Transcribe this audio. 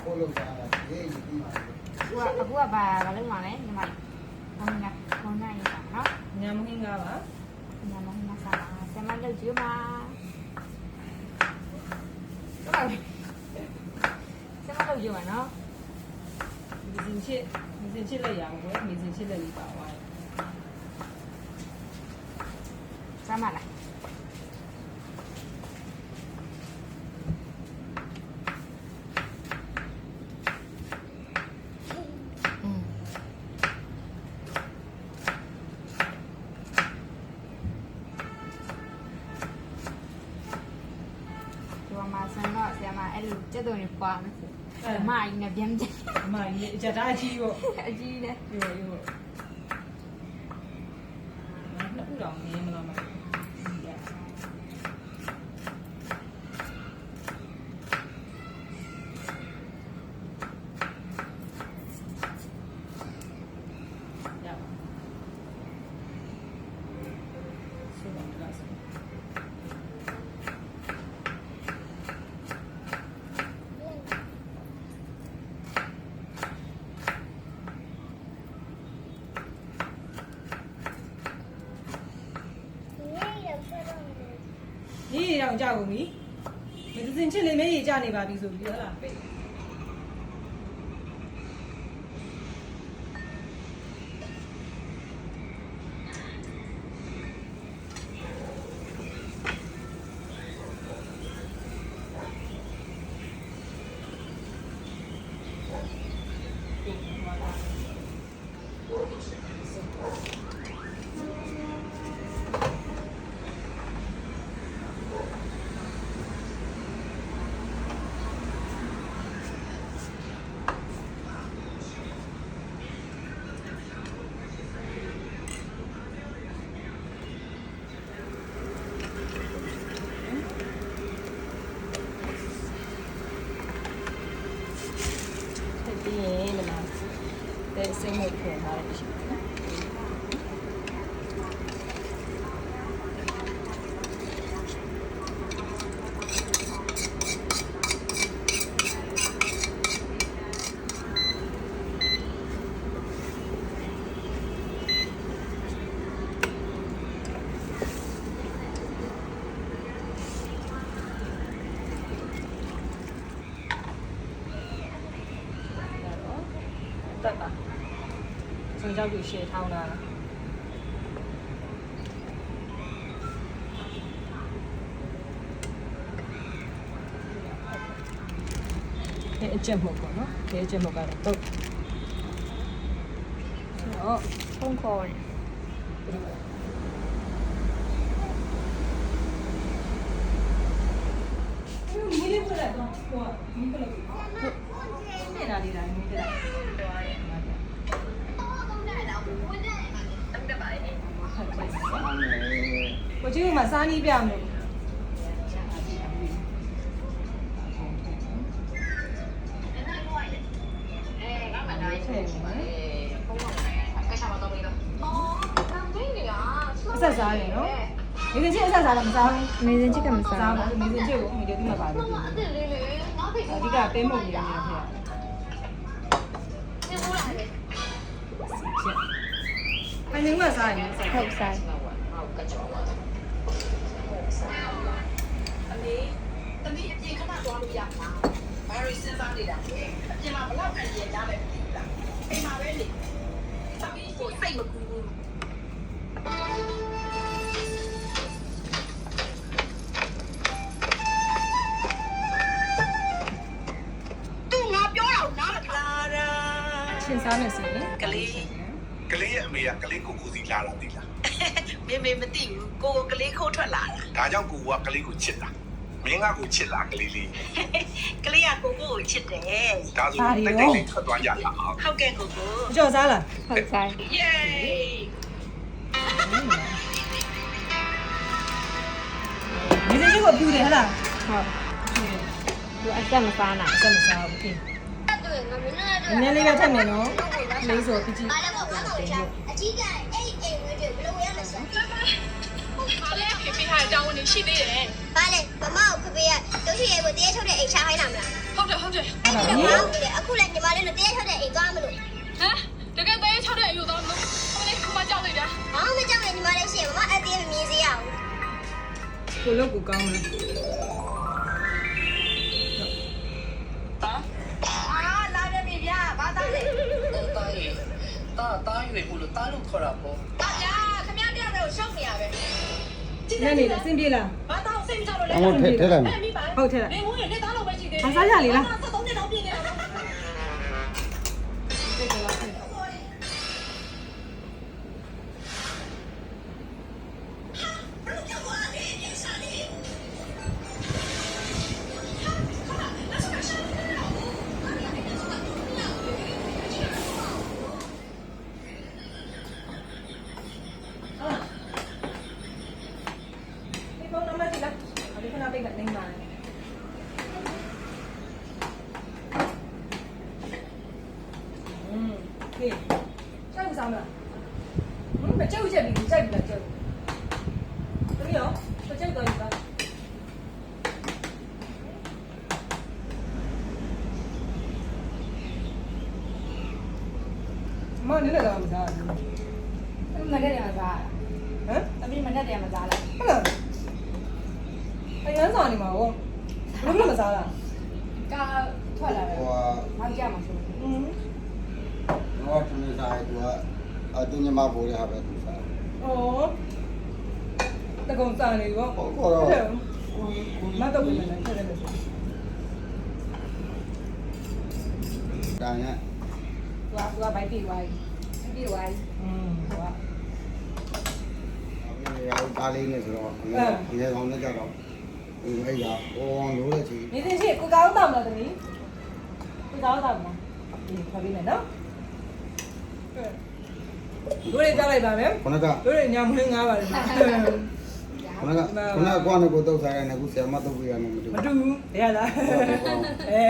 ခိုးလို့စားတာဒီဒီမှာ အခုကဘာလုပ်မှာလဲညီမဘုံညာဘုံညာရေးပါနော် ညမဟင်းကားပါ ညာမဟင်းစားပါဆမလုပ်ကြည့်ပါဆမလုပ်ကြည့်ပါနော် မစင်ချစ်လိုက်ရအောင်ကွယ်မစင်ချစ်လိုက်လေးပါသွား ဆမလားကျက်တော်နေပါမယ်အမကြီးနဲ့ပြန်ကြည့် အမကြီးအကြတားအကြီးရော အကြီးနဲ့ ရောနှစ်ခုတော့မင်းမလားမဒီရောင်ကြကုန်ပြီမစင်ချစ်လေးမဲကြီးကြနေပါပြီဆိုပြီးဟုတ်လားပဲစိတ်မဖွင့်ထားတယ်ရှိတယ်နော်တက်ပါဆုံးကြောက်ကိုရှယ်ထောင်းတာလားအကျက်မဟုတ်ပေါ့နော်ဒီအကျက်မဟုတ်ကတော့တော့ဖုန်းခေါ်တယ်မီးလေးဖွင့်လိုက်တော့ဟိုမီးကလေးနေတာလေးတိုင်းမီးကလေးကိုကြီးကမစားနီးပြမယ်အဆက်စားတယ်နော်မင်းချင်းအဆက်စားလည်းမစားဘူး မေစင်ချစ်ကမစား စားဘူးမင်းချင်းကိုမင်းတို့ဒီမှာပါတယ်အဓိကပေးမှုနေတယ်ဖေ။အရင်ကစားရင်စား ဟုတ်စား အမေတမီးအပြင်ခဏသွားလို့ရမှာဘာရီစဉ်းစားနေတာလဲအပြင်မှာဘလောက်အရင်ကြားလဲမသိဘူးလားအိမ်မှာပဲလေတမီးကိုစိတ်မကူဘူးသူငါပြောတာနားမထောင်လာ ရှင်းစားမယ်စီရင် ကလေး ကလေးရဲ့အမေကကလေးကိုကိုစီလာတာသိလား မေမသိဘူးကိုကလေးခိုးထွက်လာတာ ဒါကြောင့်ကိုကကလေးကိုချစ်တာမင်းကကိုချစ်လားကလေးလေး ကလေးကကိုချစ်တယ် ဒါဆိုတိတ်တိတ်လေးထွက်သွားကြရအောင် ဟုတ်ကဲ့ကို အကျော်စားလား ဟုတ်စား ယေး မင်းချင်းကိုပြူတယ်ဟလား ဟုတ်သူအဆက်မစားနိုင် အဆက်မစားဘူးခင်နည်းနည်းလေးပဲထည့်မယ်နော်လေးဆိုပီချီ ဘာလဲပေါ့ဘာလို့လဲအကြီးကအဲ့အိမ်ဝင်းတွေဘယ်လိုရမလဲဆိုတော့ ဘာလဲဖေဖေဟာအကြောင်းဝင်ရှိသေးတယ် ဘာလဲမမကိုဖေဖေကတို့ရှိရဲ့ကိုတရေထုတ်တဲ့အိမ်ရှားခိုင်းတာမလား ဟုတ် ဟုတ်တယ် အဲ့ဒါ ။ လေ အခုလည်းညီမလေးတို့တရားထွက်တဲ့အိမ်သွားမလို့ ဟမ်တကယ်သေးချတဲ့အယူတော့မလို့ဟိုလေခမကြောက်လိုက်တာ ။ဘာမှမကြောက်နဲ့ညီမလေးရှိရင်မမအသေးမမြင်စေရဘူး ကိုလောက်ကိုကောင်းတယ် အာလာရပြီဗျာဘာသားလဲ တားရွေဘူးလို့တားလို့ခေါ်တာပေါ့ တာဗျာခမရတယောက်တည်းကိုရှောက်နေရပဲ ညနေအဆင်ပြေလား ဘာသားကိုစိတ်မချလို့လဲ အမထက်လိုက်မယ် မိပါ ဟုတ်တယ်လား နေဝင်နေသားလို့ပဲရှိသေးတယ် အစားရလေလား 73နှစ်တော့ပြည့်နေတာနော် စိတ်ကလား ဒီပုံနံပါတ်ကြည့်လားဒီခဏပိတ်ကနေမှာဟေးကြောက်စားမလားမကြောက်ချက်ပြီးကြိုက်ပြီလားကြောက်တမီးရောကြောက်တော့ယူပါမနည်းလည်းတော့မစားဘူး မနဲ့တယ်မစား ဟမ် သမီးမနဲ့တယ်မစားလား ဟုတ်လားအရန်စားနေမှာဟောဘယ်လိုမစားလား ကာထွက်လာတယ် ဟို နောက်ကြမှာဆို อืม တော့ထမင်းစားသူကအတင်းညမပိုးရဟာပဲသူစား ဩတကုံစားနေဘော ဟုတ်ကောတော့ မတော့ဘယ်နဲ့ဆက်တယ်လဲ ဒါနဲ့ သူကဘိုက်ပြေးသွားပြီပြေးသွားပြီ อืมဟော ရောသားလေးနဲ့ဆိုတော့ဒီကောင်နဲ့ကြတော့ဒီအဲ့ရအော်လို့တဲ့ချီ နေသိရှိကိုကောင်းတောင်းလားတမီးကိုကောင်းတောင်းလားဒီခါပြီးမယ်နော်တို့ရကြလိုက်ပါမယ် ခုနက တို့ရညမွေးငားပါလေ ခုနကကွာနဲ့ကိုတော့စားရတယ်အခုဆရာမတော့ပြရမှာမတူ မတူဘူးရလားအဲ